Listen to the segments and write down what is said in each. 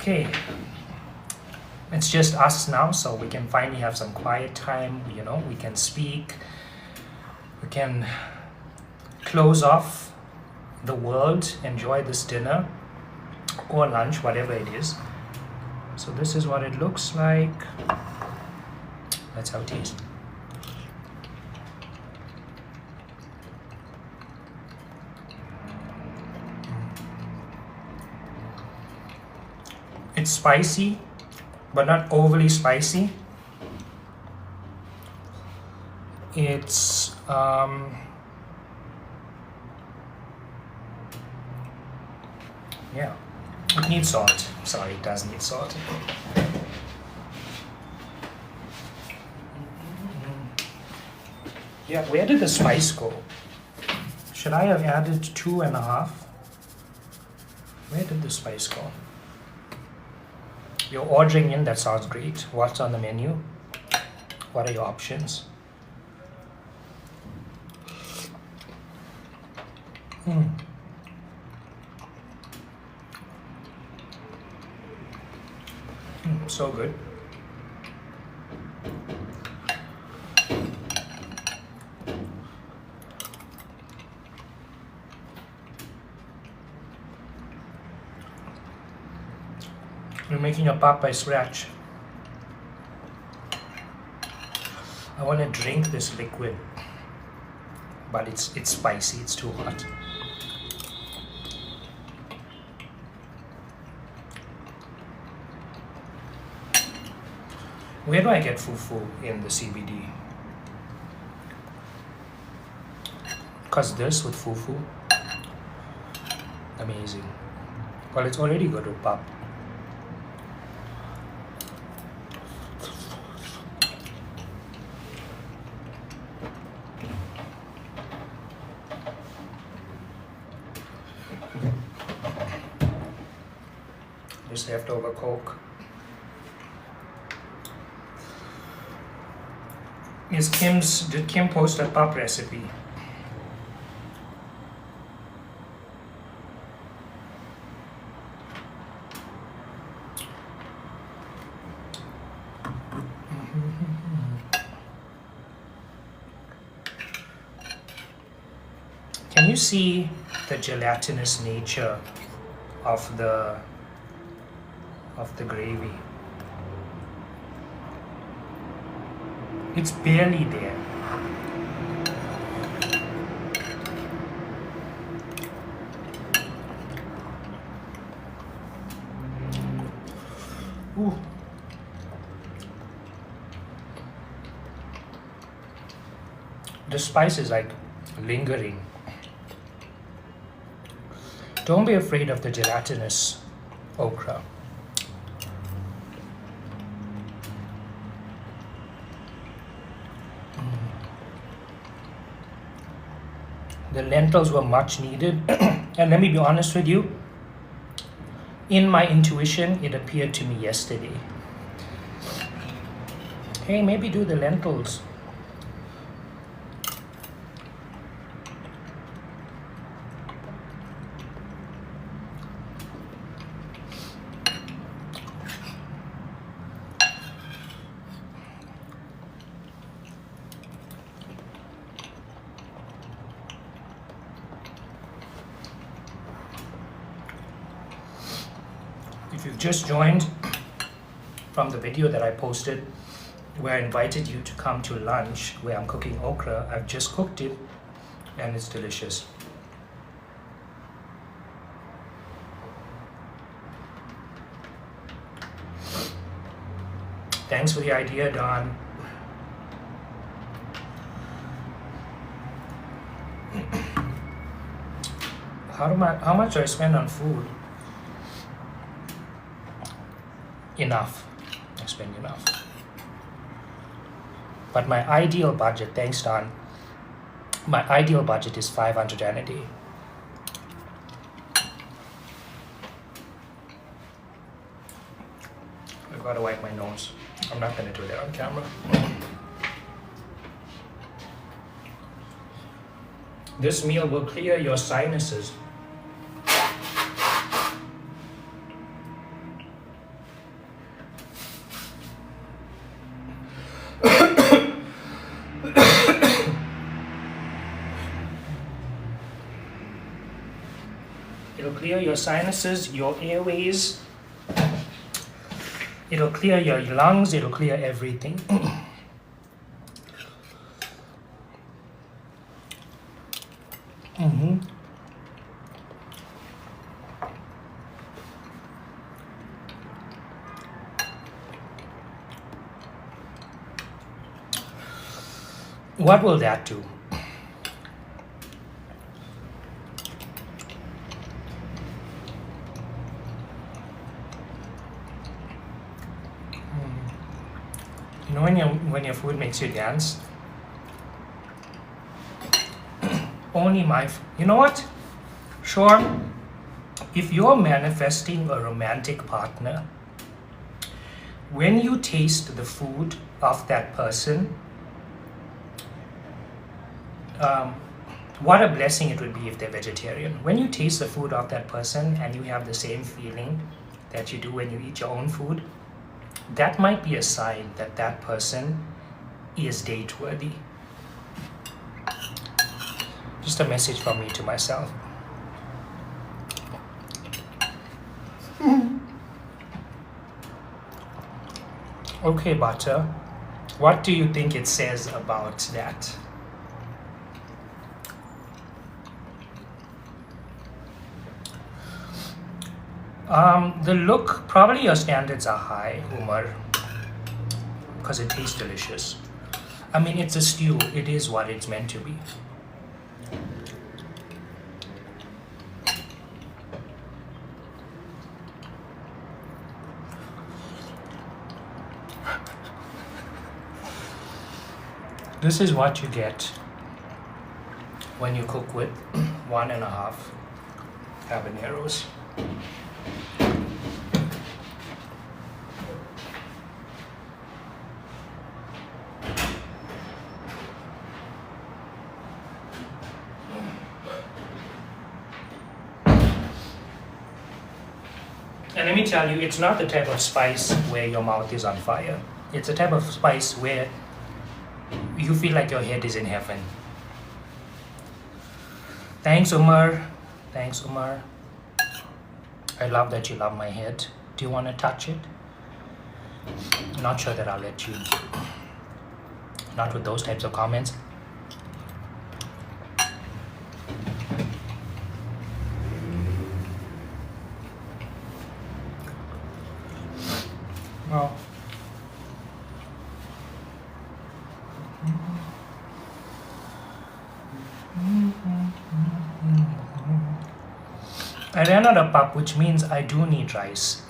Okay, it's just us now, so we can finally have some quiet time. We can speak, we can close off the world, enjoy this dinner or lunch, whatever it is. So this is what it looks like. Let's have a taste. It's spicy, but not overly spicy. It's yeah, it needs salt. Sorry, it does need salt. Yeah, where did the spice go? Should I have added 2.5? Where did the spice go? You're ordering in, that sounds great. What's on the menu? What are your options? So good. We're making a pap by scratch. I want to drink this liquid, but it's spicy, it's too hot. Where do I get fufu in the CBD? Because this with fufu, amazing. Well, it's already good with pap. Just leftover Coke. Did Kim post a pap recipe? Can you see the gelatinous nature of the gravy? It's barely there. Ooh. The spice is like lingering. Don't be afraid of the gelatinous okra. The lentils were much needed. And let me be honest with you, in my intuition, it appeared to me yesterday. Hey, maybe do the lentils. If you've just joined from the video that I posted where I invited you to come to lunch where I'm cooking okra, I've just cooked it and it's delicious. Thanks for the idea, Don. How much do I spend on food? Enough. I spend enough. But my ideal budget, thanks Don, my ideal budget is 500 Rand a day. I've got to wipe my nose. I'm not going to do that on camera. This meal will clear your sinuses. It'll clear your sinuses, your airways. It'll clear your lungs. It'll clear everything. What will that do? You know when your food makes you dance? Only you know what? Sure, if you're manifesting a romantic partner, when you taste the food of that person, what a blessing it would be if they're vegetarian. When you taste the food of that person and you have the same feeling that you do when you eat your own food, that might be a sign that that person is date worthy. Just a message from me to myself. Okay, Butter, what do you think it says about that? The look, probably your standards are high, Umar, because it tastes delicious. I mean, it's a stew. It is what it's meant to be. This is what you get when you cook with 1.5 habaneros. And let me tell you, it's not the type of spice where your mouth is on fire. It's a type of spice where you feel like your head is in heaven. Thanks, Umar. Thanks, Umar. I love that you love my head. Do you want to touch it? Not sure that I'll let you. Not with those types of comments. Well, I ran out of pap, which means I do need rice.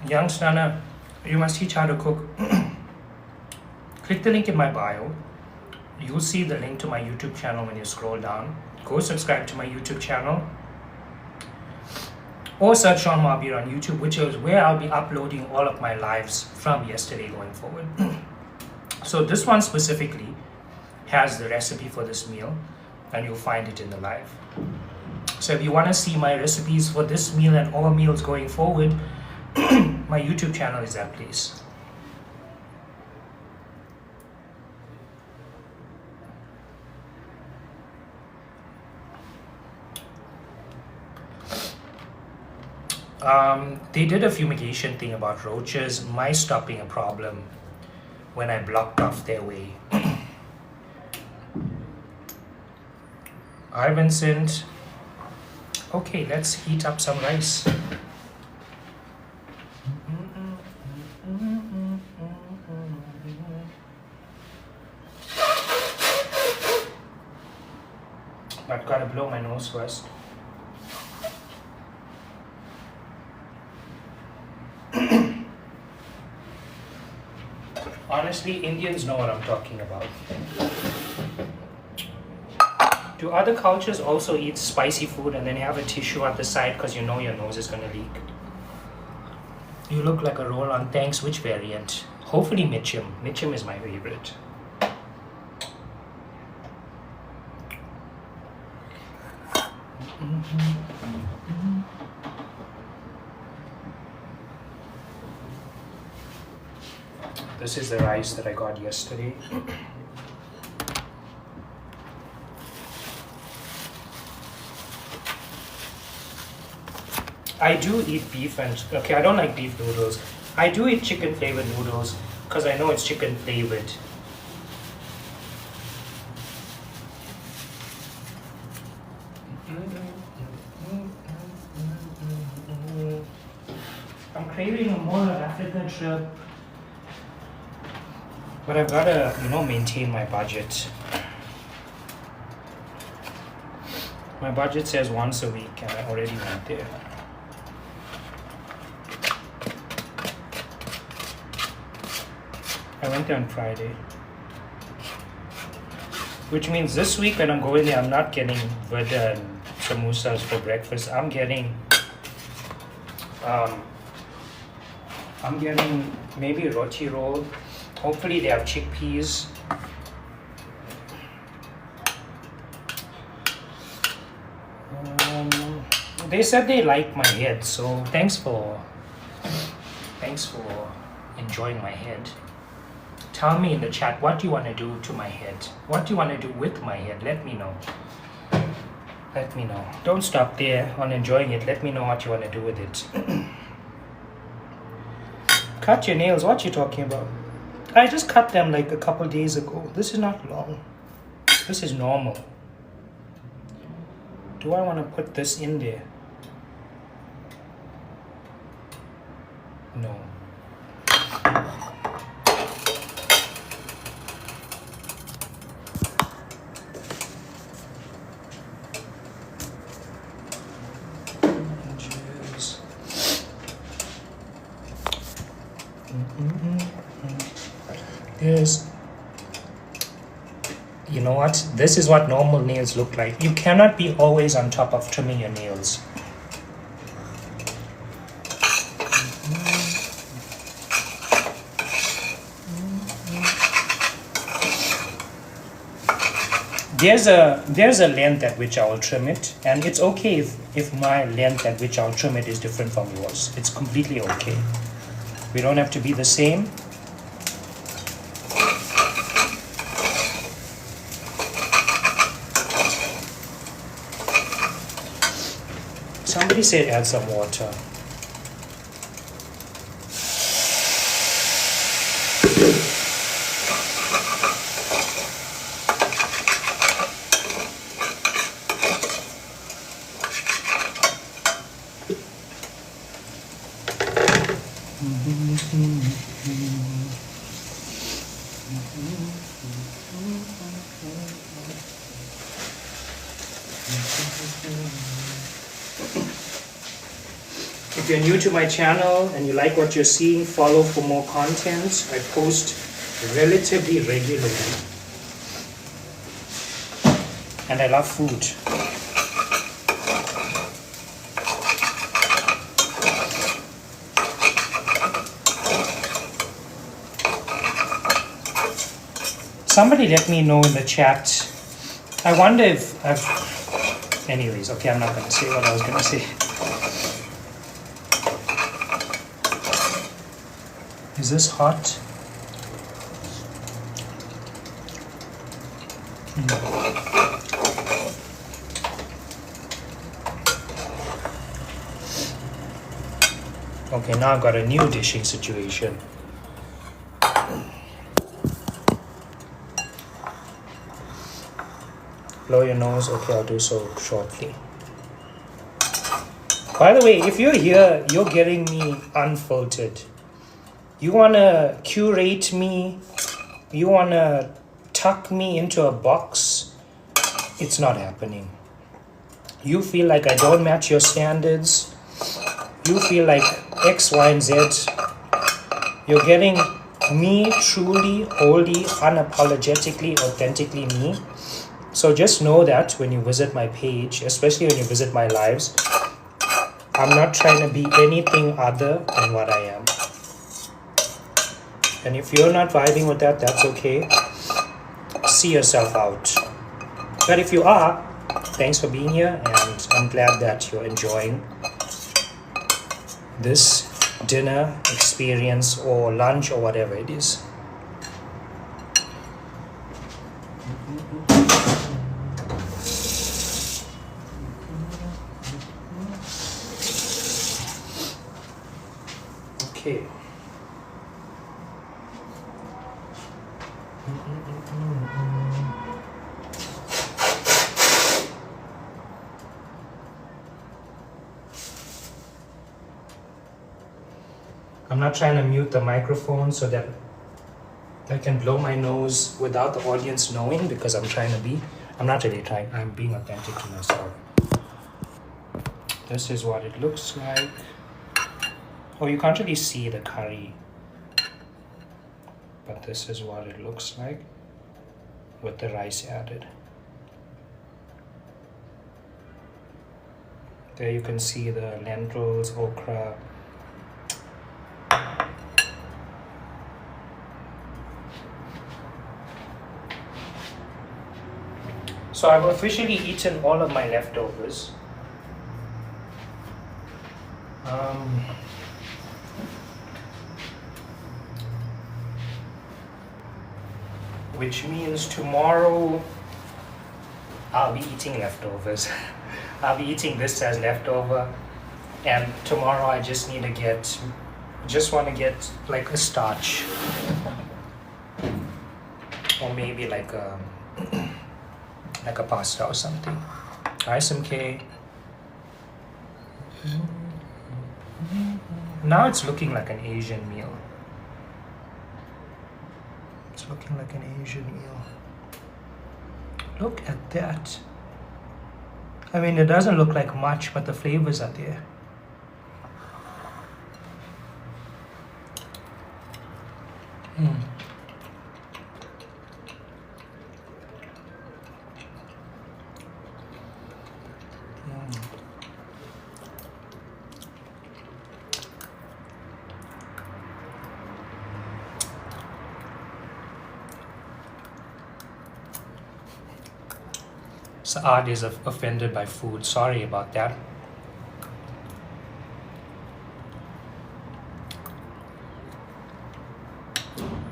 Young Stana, you must teach how to cook. Click the link in my bio. You'll see the link to my YouTube channel when you scroll down. Go subscribe to my YouTube channel. Or search Sean Marbir on YouTube, which is where I'll be uploading all of my lives from yesterday going forward. So this one specifically has the recipe for this meal, and you'll find it in the live. So if you want to see my recipes for this meal and all meals going forward, my YouTube channel is that place. They did a fumigation thing about roaches, mice stopping a problem when I blocked off their way. Hi Vincent. Okay, let's heat up some rice. I've got to blow my nose first. Honestly, Indians know what I'm talking about. Do other cultures also eat spicy food and then have a tissue at the side because you know your nose is going to leak? You look like a roll-on. Thanks. Which variant? Hopefully Mitchum. Mitchum is my favorite. This is the rice that I got yesterday. I do eat beef and okay, I don't like beef noodles. I do eat chicken flavored noodles because I know it's chicken flavored. I'm craving a more African trip, but I've gotta, maintain my budget. My budget says once a week, and I already went there. I went there on Friday. Which means this week when I'm going there, I'm not getting vada and samosas for breakfast. I'm getting maybe roti roll. Hopefully they have chickpeas. They said they like my head, so thanks for enjoying my head. Tell me in the chat, what do you want to do to my head? What do you want to do with my head? Let me know. Let me know. Don't stop there on enjoying it. Let me know what you want to do with it. Cut your nails. What you talking about? I just cut them like a couple days ago. This is not long. This is normal. Do I want to put this in there? No. Yes. You know what? This is what normal nails look like. You cannot be always on top of trimming your nails. There's a length at which I will trim it, and it's okay if my length at which I'll trim it is different from yours. It's completely okay. We don't have to be the same. Somebody said add some water. If you're new to my channel and you like what you're seeing, follow for more content. I post relatively regularly. And I love food. Somebody let me know in the chat. I wonder if I've... Anyways, okay, I'm not going to say what I was going to say. Is this hot? Okay, now I've got a new dishing situation. Blow your nose. Okay, I'll do so shortly. By the way, if you're here, you're getting me unfiltered. You want to curate me, you want to tuck me into a box, it's not happening. You feel like I don't match your standards, you feel like X, Y, and Z. You're getting me truly, wholly, unapologetically, authentically me. So just know that when you visit my page, especially when you visit my lives, I'm not trying to be anything other than what I am. And if you're not vibing with that, that's okay. See yourself out. But if you are, thanks for being here, and I'm glad that you're enjoying this dinner experience or lunch or whatever it is. Okay. I'm not trying to mute the microphone so that I can blow my nose without the audience knowing, because I'm not really trying, I'm being authentic to myself. This is what it looks like. Oh, you can't really see the curry, but this is what it looks like with the rice added. There you can see the lentils, okra. So I've officially eaten all of my leftovers. Which means tomorrow I'll be eating leftovers. I'll be eating this as leftover, and tomorrow I just want to get like a starch, or maybe like a pasta or something. ISMK. Now it's looking like an Asian meal. It's looking like an Asian meal. Look at that. I mean, it doesn't look like much, but the flavors are there. Saad is offended by food. Sorry about that.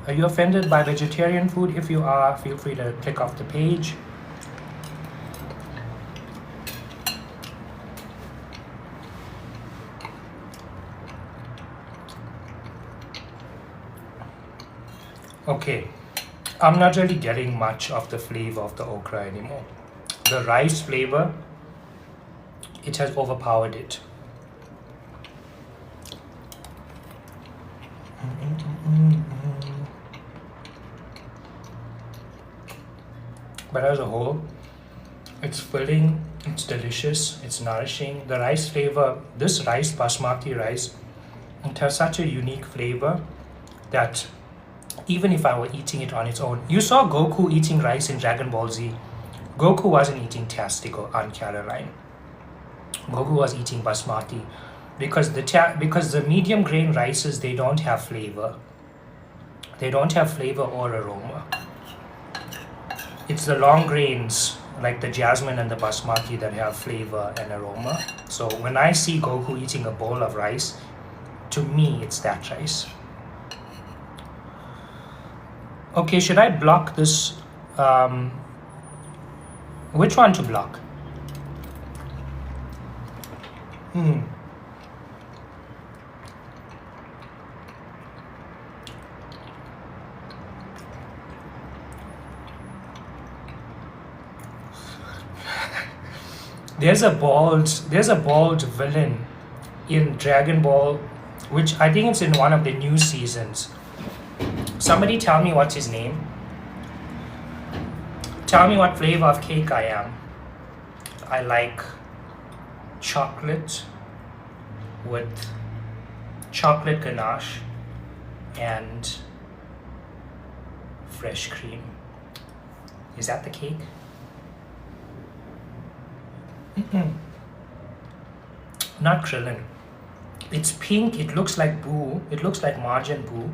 Are you offended by vegetarian food? If you are, feel free to click off the page. Okay, I'm not really getting much of the flavor of the okra anymore. The rice flavor, it has overpowered it. But as a whole, it's filling, it's delicious, it's nourishing. The rice flavor, this rice, basmati rice, it has such a unique flavor that even if I were eating it on its own, you saw Goku eating rice in Dragon Ball Z. Goku wasn't eating Tastic or Aunt Caroline. Goku was eating basmati because the medium grain rices, they don't have flavor. They don't have flavor or aroma. It's the long grains like the jasmine and the basmati that have flavor and aroma. So when I see Goku eating a bowl of rice, to me it's that rice. Okay, should I block this? Which one to block? There's a bald villain in Dragon Ball, which I think it's in one of the new seasons. Somebody tell me what's his name. Tell me what flavor of cake I am. I like chocolate with chocolate ganache and fresh cream. Is that the cake? Not Krillin. It's pink. It looks like Boo. It looks like Margin Boo.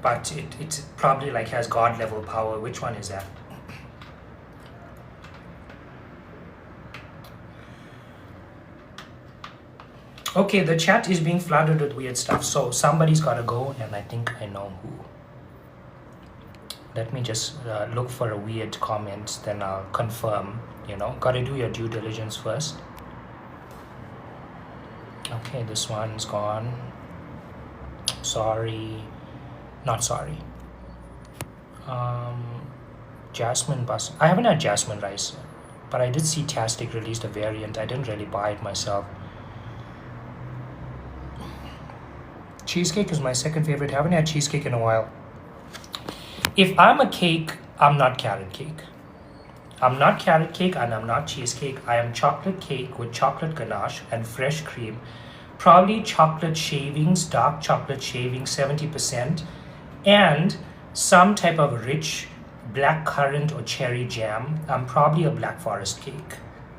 But it probably like has God level power. Which one is that? Okay, the chat is being flooded with weird stuff, so somebody's gotta go, and I think I know who. Let me just look for a weird comment, then I'll confirm. Gotta do your due diligence first. Okay, this one's gone. Sorry. Not sorry. Jasmine bus. I haven't had jasmine rice, but I did see Tastic released a variant. I didn't really buy it myself. Cheesecake is my second favorite. I haven't had cheesecake in a while. If I'm a cake, I'm not carrot cake. I'm not carrot cake and I'm not cheesecake. I am chocolate cake with chocolate ganache and fresh cream. Probably chocolate shavings, dark chocolate shavings, 70%, and some type of rich black currant or cherry jam. I'm probably a Black Forest cake.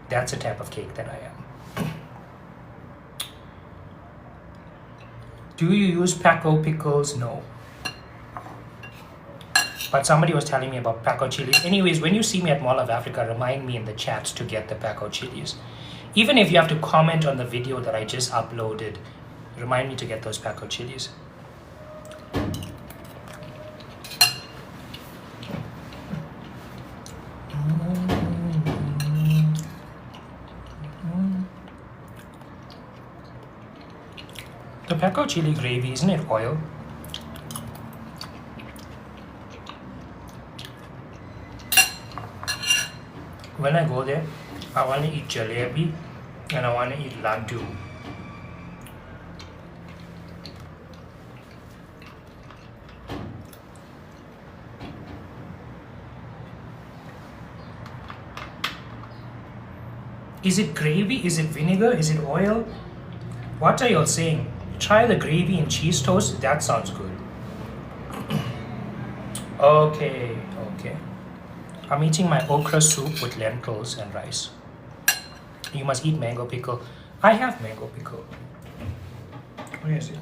That's the type of cake that I am. Do you use Paco pickles? No. But somebody was telling me about Paco chilies. Anyways, when you see me at Mall of Africa, remind me in the chat to get the Paco chilies. Even if you have to comment on the video that I just uploaded, remind me to get those Paco chilies. The Paco chili gravy, isn't it oil? When I go there, I want to eat jalebi and I want to eat laddu. Is it gravy? Is it vinegar? Is it oil? What are you all saying? Try the gravy and cheese toast. That sounds good. Okay. I'm eating my okra soup with lentils and rice. You must eat mango pickle. I have mango pickle. Where is it?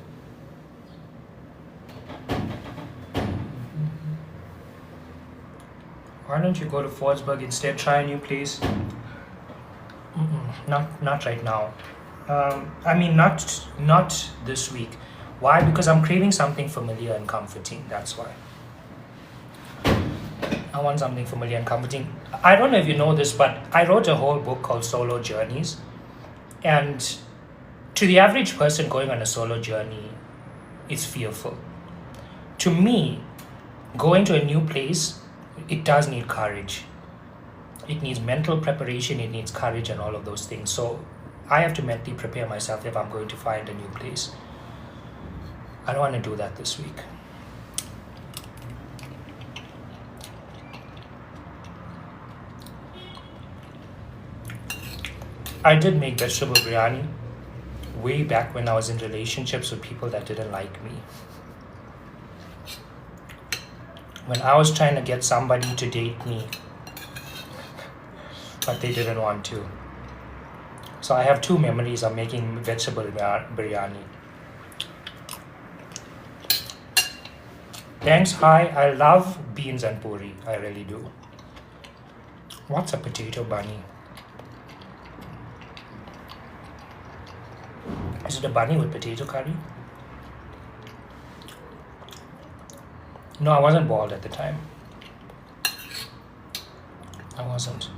Why don't you go to Fordsburg instead? Try a new place. Not right now. I mean, not this week. Why? Because I'm craving something familiar and comforting. That's why. I want something familiar and comforting. I don't know if you know this, but I wrote a whole book called Solo Journeys. And to the average person going on a solo journey, it's fearful. To me, going to a new place, it does need courage. It needs mental preparation, it needs courage and all of those things. So I have to mentally prepare myself if I'm going to find a new place. I don't want to do that this week. I did make vegetable biryani way back when I was in relationships with people that didn't like me. When I was trying to get somebody to date me, but they didn't want to. So I have two memories of making vegetable biryani. Thanks, hi. I love beans and puri. I really do. What's a potato bunny? Is it a bunny with potato curry? No, I wasn't bald at the time. I wasn't.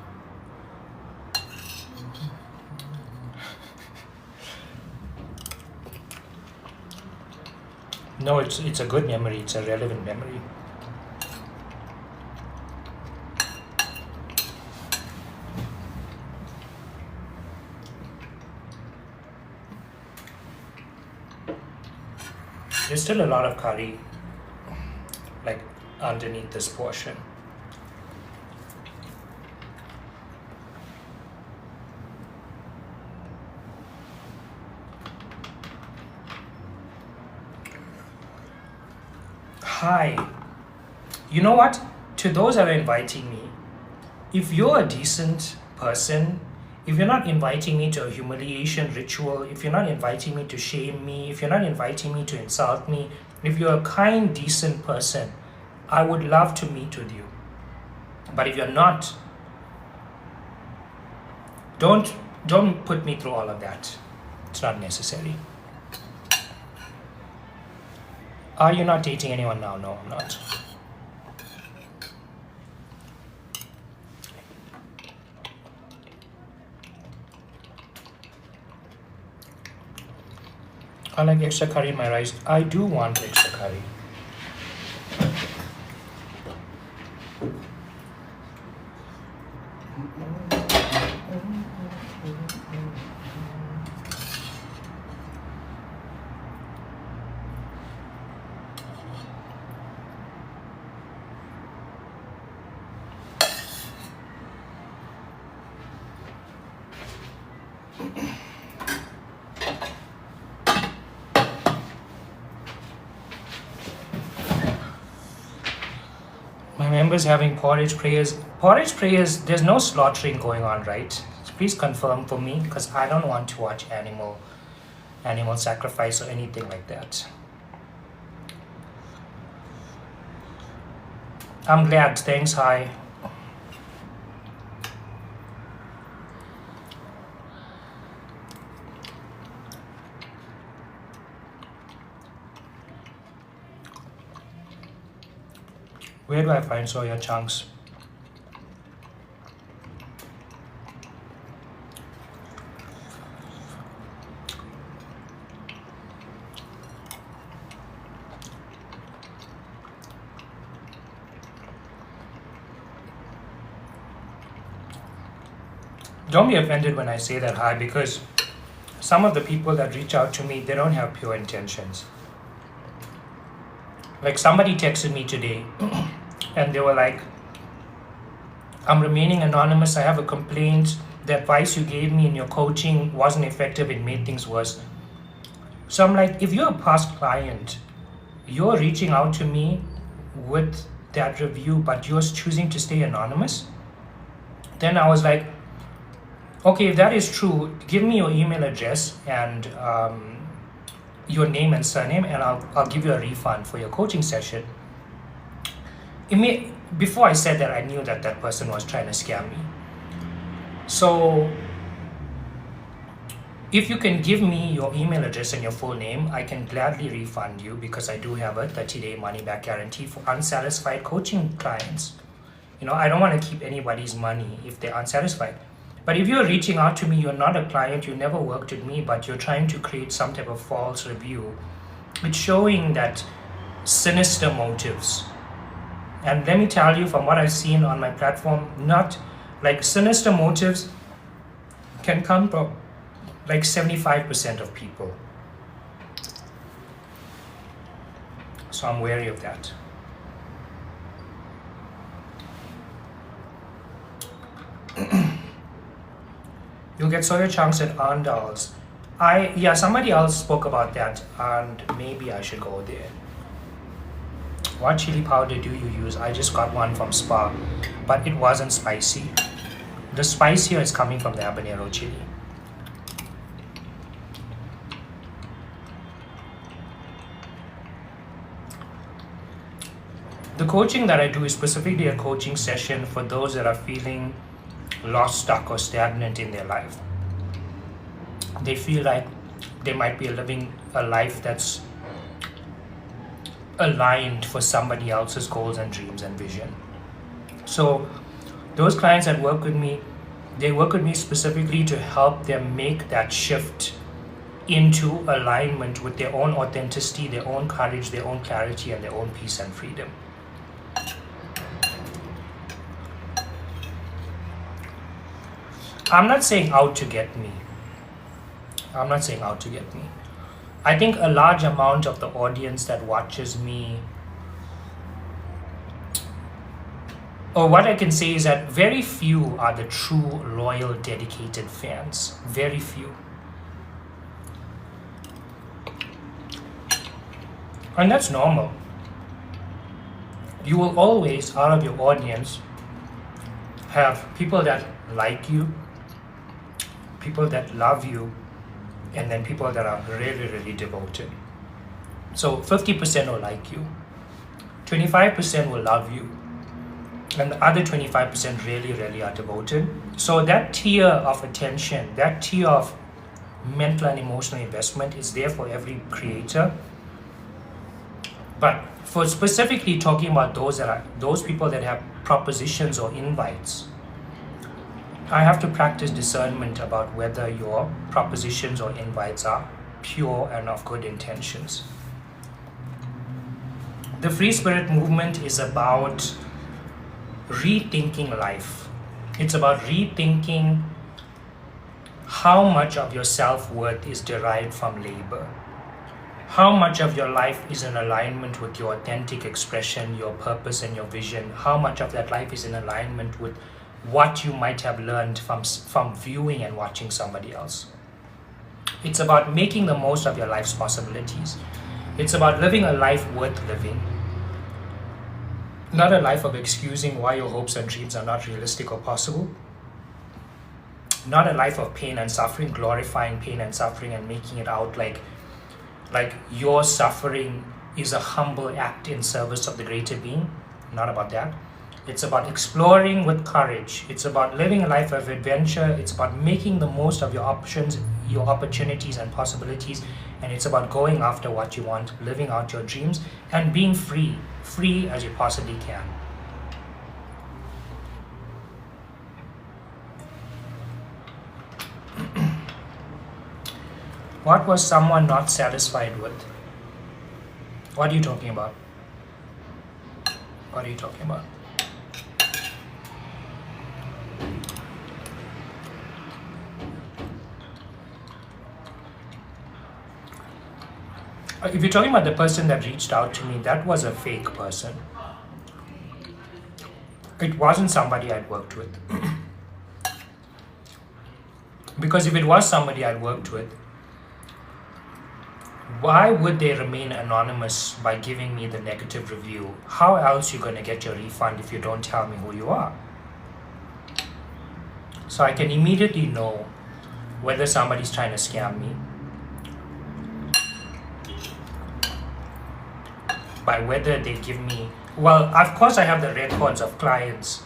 No, it's a good memory. It's a relevant memory. There's still a lot of curry, like underneath this portion. Hi. You know what? To those that are inviting me, if you're a decent person, if you're not inviting me to a humiliation ritual, if you're not inviting me to shame me, if you're not inviting me to insult me, if you're a kind, decent person, I would love to meet with you. But if you're not, don't put me through all of that. It's not necessary. Are you not dating anyone now? No, I'm not. I like extra curry in my rice. I do want extra curry. My members having porridge prayers. Porridge prayers, there's no slaughtering going on, right? Please confirm for me because I don't want to watch animal sacrifice or anything like that. I'm glad. Thanks. Hi. Where do I find soya chunks? Don't be offended when I say that, hi, because some of the people that reach out to me, they don't have pure intentions. Like somebody texted me today and they were like, I'm remaining anonymous. I have a complaint. The advice you gave me in your coaching wasn't effective. It made things worse. So I'm like, if you're a past client, you're reaching out to me with that review, but you're choosing to stay anonymous. Then I was like, okay, if that is true, give me your email address and your name and surname, and I'll give you a refund for your coaching session. Before I said that, I knew that that person was trying to scam me. So if you can give me your email address and your full name, I can gladly refund you because I do have a 30-day money-back guarantee for unsatisfied coaching clients. I don't want to keep anybody's money if they're unsatisfied. But if you're reaching out to me, you're not a client, you never worked with me, but you're trying to create some type of false review, it's showing that sinister motives. And let me tell you, from what I've seen on my platform, not like sinister motives can come from like 75% of people. So I'm wary of that. You'll get soya chunks and andals. Somebody else spoke about that, and maybe I should go there. What chili powder do you use? I just got one from Spa, but it wasn't spicy. The spice here is coming from the habanero chili. The coaching that I do is specifically a coaching session for those that are feeling lost, stuck, or stagnant in their life. They feel like they might be living a life that's aligned for somebody else's goals and dreams and vision. So those clients that work with me, they work with me specifically to help them make that shift into alignment with their own authenticity, their own courage, their own clarity, and their own peace and freedom. I'm not saying out to get me. I think a large amount of the audience that watches me, or what I can say is that very few are the true, loyal, dedicated fans. Very few. And that's normal. You will always, out of your audience, have people that like you, people that love you, and then people that are really, really devoted. So 50% will like you, 25% will love you, and the other 25% really, really are devoted. So that tier of attention, that tier of mental and emotional investment is there for every creator. But for specifically talking about those people that have propositions or invites, I have to practice discernment about whether your propositions or invites are pure and of good intentions. The Free Spirit movement is about rethinking life. It's about rethinking how much of your self-worth is derived from labor. How much of your life is in alignment with your authentic expression, your purpose and your vision. How much of that life is in alignment with what you might have learned from viewing and watching somebody else. It's about making the most of your life's possibilities. It's about living a life worth living. Not a life of excusing why your hopes and dreams are not realistic or possible. Not a life of pain and suffering, glorifying pain and suffering and making it out like your suffering is a humble act in service of the greater being. Not about that. It's about exploring with courage. It's about living a life of adventure. It's about making the most of your options, your opportunities and possibilities. And it's about going after what you want, living out your dreams and being free as you possibly can. What was someone not satisfied with? What are you talking about? What are you talking about? If you're talking about the person that reached out to me, that was a fake person. It wasn't somebody I'd worked with. Because if it was somebody I'd worked with, why would they remain anonymous by giving me the negative review? How else are you going to get your refund if you don't tell me who you are? So I can immediately know whether somebody's trying to scam me by whether they give me, well, of course I have the records of clients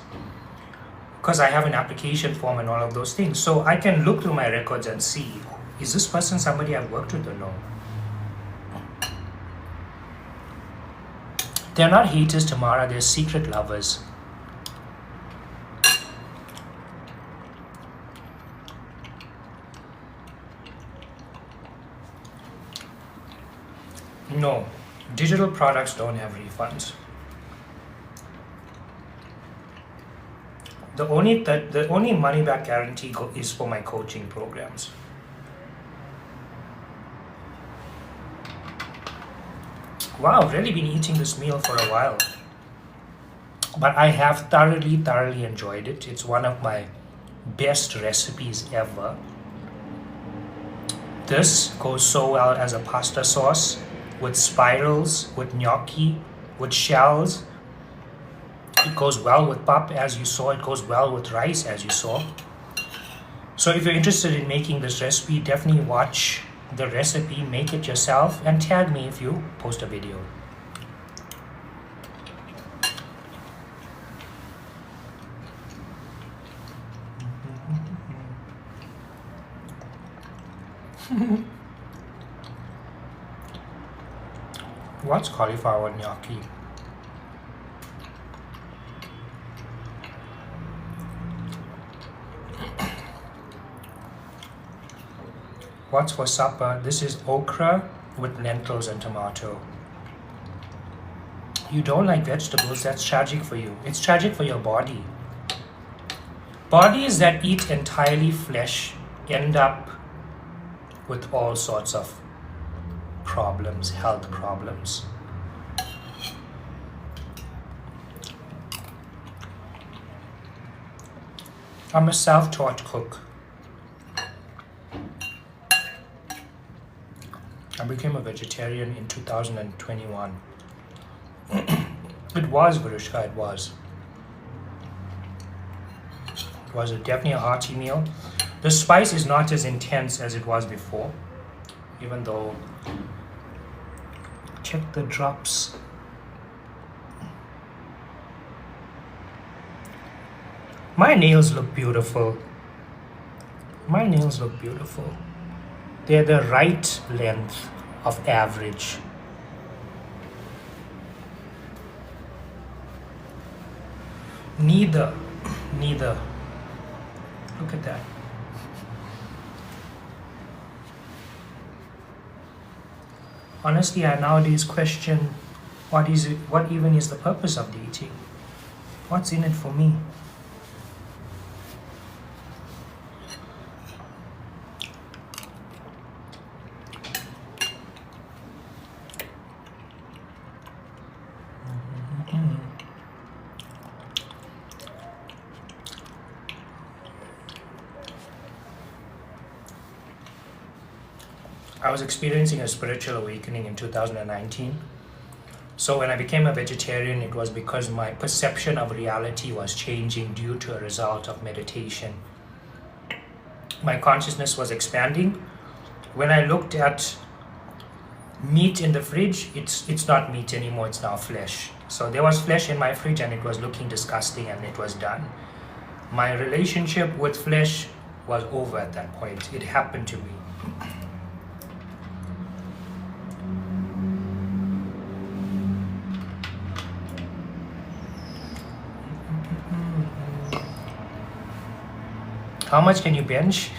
because I have an application form and all of those things. So I can look through my records and see, is this person somebody I've worked with or no? They're not haters, Tamara, they're secret lovers. No, digital products don't have refunds. The only money back guarantee is for my coaching programs. Wow, I've really been eating this meal for a while. But I have thoroughly enjoyed it. It's one of my best recipes ever. This goes so well as a pasta sauce, with spirals, with gnocchi, with shells. It goes well with pap, as you saw. It goes well with rice, as you saw. So if you're interested in making this recipe, definitely watch the recipe, make it yourself, and tag me if you post a video. What's cauliflower gnocchi? What's for supper? This is okra with lentils and tomato. You don't like vegetables, that's tragic for you. It's tragic for your body. Bodies that eat entirely flesh end up with all sorts of problems, health problems. I'm a self-taught cook. I became a vegetarian in 2021. It was, Varushka, it was. It was definitely a hearty meal. The spice is not as intense as it was before, even though, check the drops. My nails look beautiful. My nails look beautiful. They're the right length of average. Neither. Look at that. Honestly, I nowadays question what is it, what even is the purpose of dating? What's in it for me? I was experiencing a spiritual awakening in 2019. So when I became a vegetarian, it was because my perception of reality was changing due to a result of meditation. My consciousness was expanding. When I looked at meat in the fridge, it's not meat anymore, it's now flesh. So there was flesh in my fridge and it was looking disgusting and it was done. My relationship with flesh was over at that point. It happened to me. How much can you bench?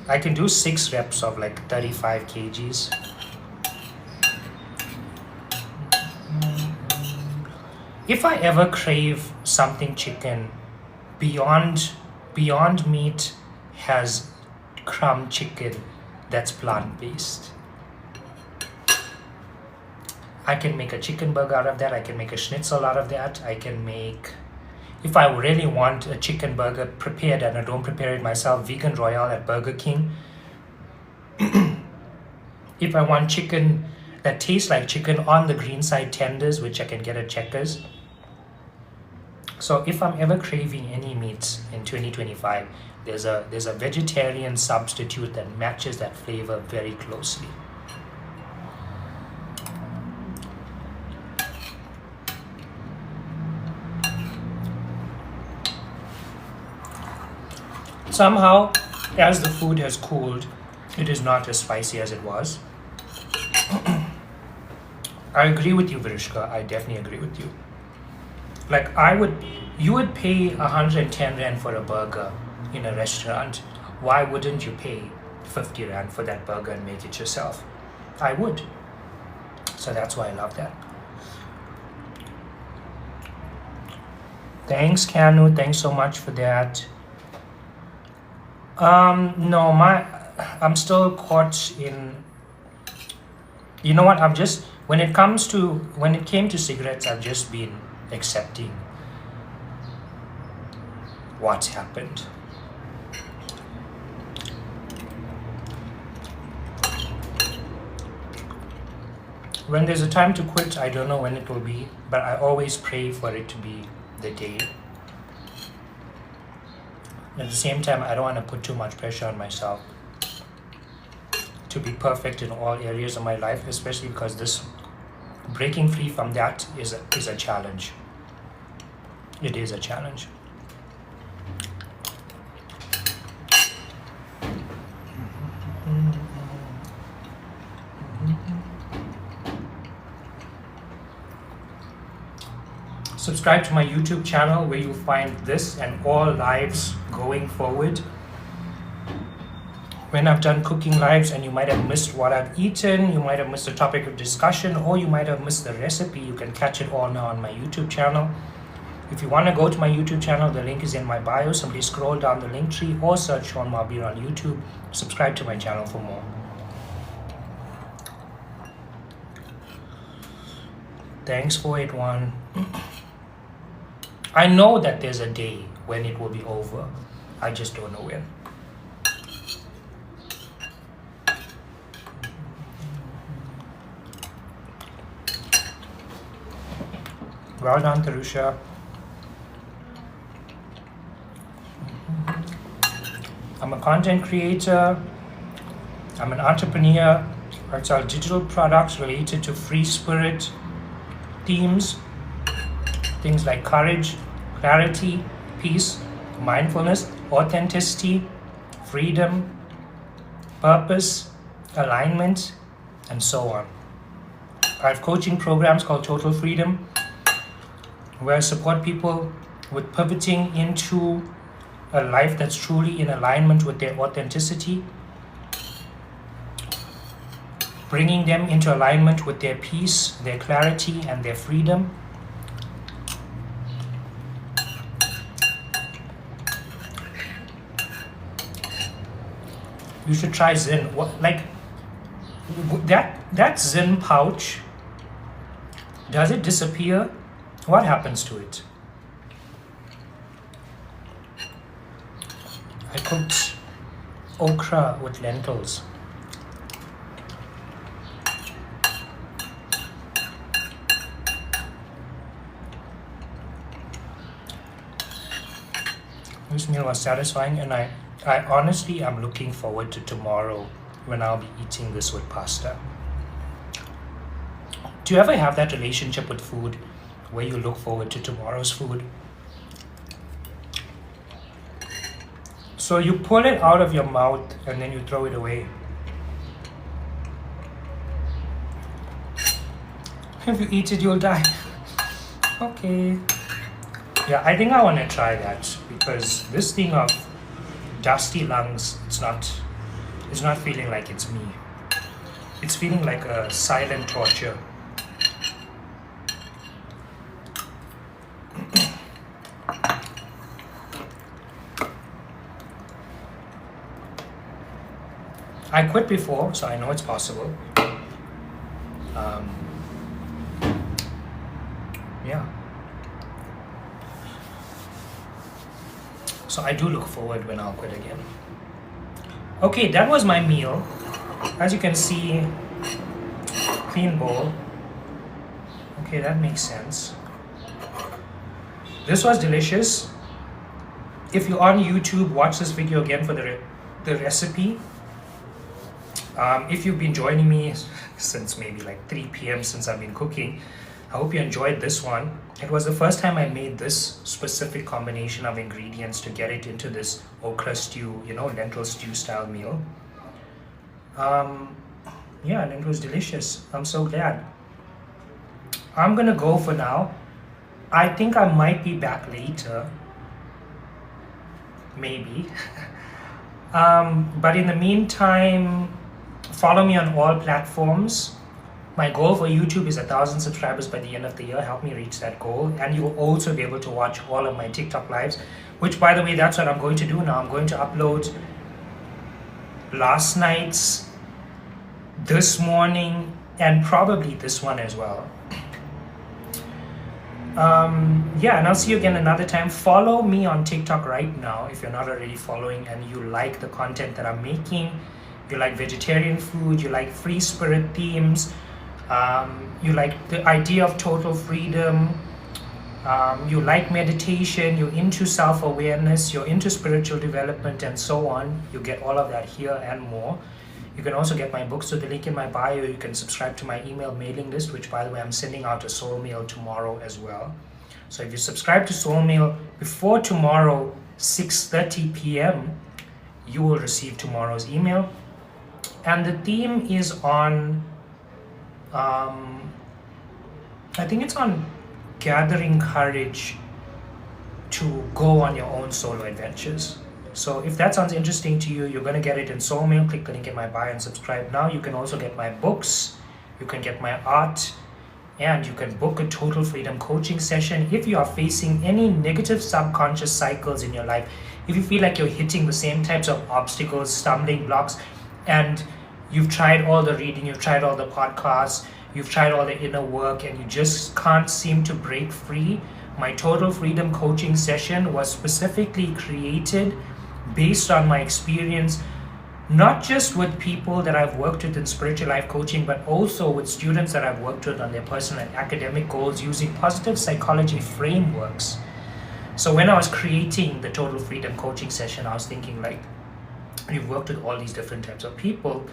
I can do 6 reps of like 35 kgs. If I ever crave something chicken, Beyond Meat has crumb chicken that's plant-based. I can make a chicken burger out of that. I can make a schnitzel out of that. I can make, if I really want a chicken burger prepared and I don't prepare it myself, Vegan Royale at Burger King. If I want chicken that tastes like chicken on the green side tenders, which I can get at Checkers. So if I'm ever craving any meats in 2025, there's a vegetarian substitute that matches that flavor very closely. Somehow, as the food has cooled, it is not as spicy as it was. I agree with you, Vrishka. I definitely agree with you. Like you would pay 110 Rand for a burger in a restaurant. Why wouldn't you pay 50 Rand for that burger and make it yourself? I would. So that's why I love that. Thanks, Kanu. Thanks so much for that. No, I'm still caught in, you know what, when it came to cigarettes, I've just been accepting what's happened. When there's a time to quit, I don't know when it will be, but I always pray for it to be the day. At the same time, I don't want to put too much pressure on myself to be perfect in all areas of my life, especially because this breaking free from that is a challenge. It is a challenge. Subscribe to my YouTube channel where you'll find this and all lives going forward. When I've done cooking lives and you might have missed what I've eaten, you might have missed a topic of discussion, or you might have missed the recipe, you can catch it all now on my YouTube channel. If you want to go to my YouTube channel, the link is in my bio. Simply scroll down the link tree or search Sean Mabir on YouTube. Subscribe to my channel for more. Thanks for it, one. I know that there's a day when it will be over. I just don't know when. Well done, Tarusha. I'm a content creator. I'm an entrepreneur. I sell digital products related to free spirit themes. Things like courage, clarity, peace, mindfulness, authenticity, freedom, purpose, alignment, and so on. I have coaching programs called Total Freedom, where I support people with pivoting into a life that's truly in alignment with their authenticity. bringing them into alignment with their peace, their clarity, and their freedom. You should try Zen. That Zen pouch, does it disappear? What happens to it? I cooked okra with lentils. This meal was satisfying, and I honestly am looking forward to tomorrow when I'll be eating this with pasta. Do you ever have that relationship with food where you look forward to tomorrow's food? So you pull it out of your mouth and then you throw it away. If you eat it, you'll die. Okay. Yeah, I think I want to try that because this thing of dusty lungs, it's not feeling like it's me. It's feeling like a silent torture. I quit before, so I know it's possible. Yeah. So I do look forward when I'll quit again. Okay, that was my meal. As you can see, clean bowl. Okay, that makes sense. This was delicious. If you're on YouTube, watch this video again for the recipe. If you've been joining me since maybe like 3 p.m. since I've been cooking, I hope you enjoyed this one. It was the first time I made this specific combination of ingredients to get it into this okra stew, lentil stew style meal. Yeah, and it was delicious. I'm so glad. I'm gonna go for now. I think I might be back later. Maybe. But in the meantime, follow me on all platforms. My goal for YouTube is 1,000 subscribers by the end of the year. Help me reach that goal. And you will also be able to watch all of my TikTok lives, which, by the way, that's what I'm going to do now. I'm going to upload last night's, this morning, and probably this one as well. Yeah, and I'll see you again another time. Follow me on TikTok right now if you're not already following and you like the content that I'm making. You like vegetarian food, you like free spirit themes, you like the idea of total freedom, you like meditation, you're into self-awareness, you're into spiritual development, and so on. You get all of that here and more. You can also get my books through the link in my bio. You can subscribe to my email mailing list, which, by the way, I'm sending out a soul mail tomorrow as well. So if you subscribe to soul mail before tomorrow 6:30 p.m., you will receive tomorrow's email. And the theme is on, I think it's on gathering courage to go on your own solo adventures. So if that sounds interesting to you, you're going to get it in soul mail. Click the link in my bio and subscribe now. You can also get my books, you can get my art, and you can book a total freedom coaching session if you are facing any negative subconscious cycles in your life. If you feel like you're hitting the same types of obstacles, stumbling blocks, and you've tried all the reading, you've tried all the podcasts, you've tried all the inner work, and you just can't seem to break free, my total freedom coaching session was specifically created based on my experience, not just with people that I've worked with in spiritual life coaching, but also with students that I've worked with on their personal and academic goals using positive psychology frameworks. So when I was creating the total freedom coaching session, I was thinking, like, you've worked with all these different types of people.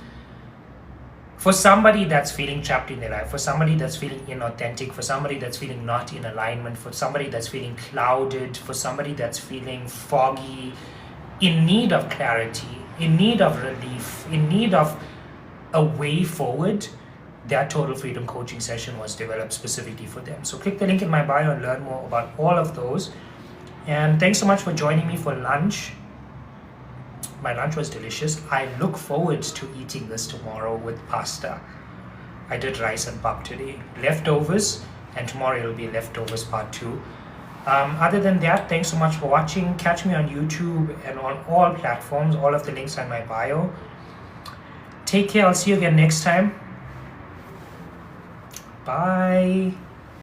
For somebody that's feeling trapped in their life, for somebody that's feeling inauthentic, for somebody that's feeling not in alignment, for somebody that's feeling clouded, for somebody that's feeling foggy, in need of clarity, in need of relief, in need of a way forward, that total freedom coaching session was developed specifically for them. So click the link in my bio and learn more about all of those. And thanks so much for joining me for lunch. My lunch was delicious. I look forward to eating this tomorrow with pasta. I did rice and pap today. Leftovers, and tomorrow it'll be leftovers part 2. Other than that, thanks so much for watching. Catch me on YouTube and on all platforms. All of the links are in my bio. Take care. I'll see you again next time. Bye.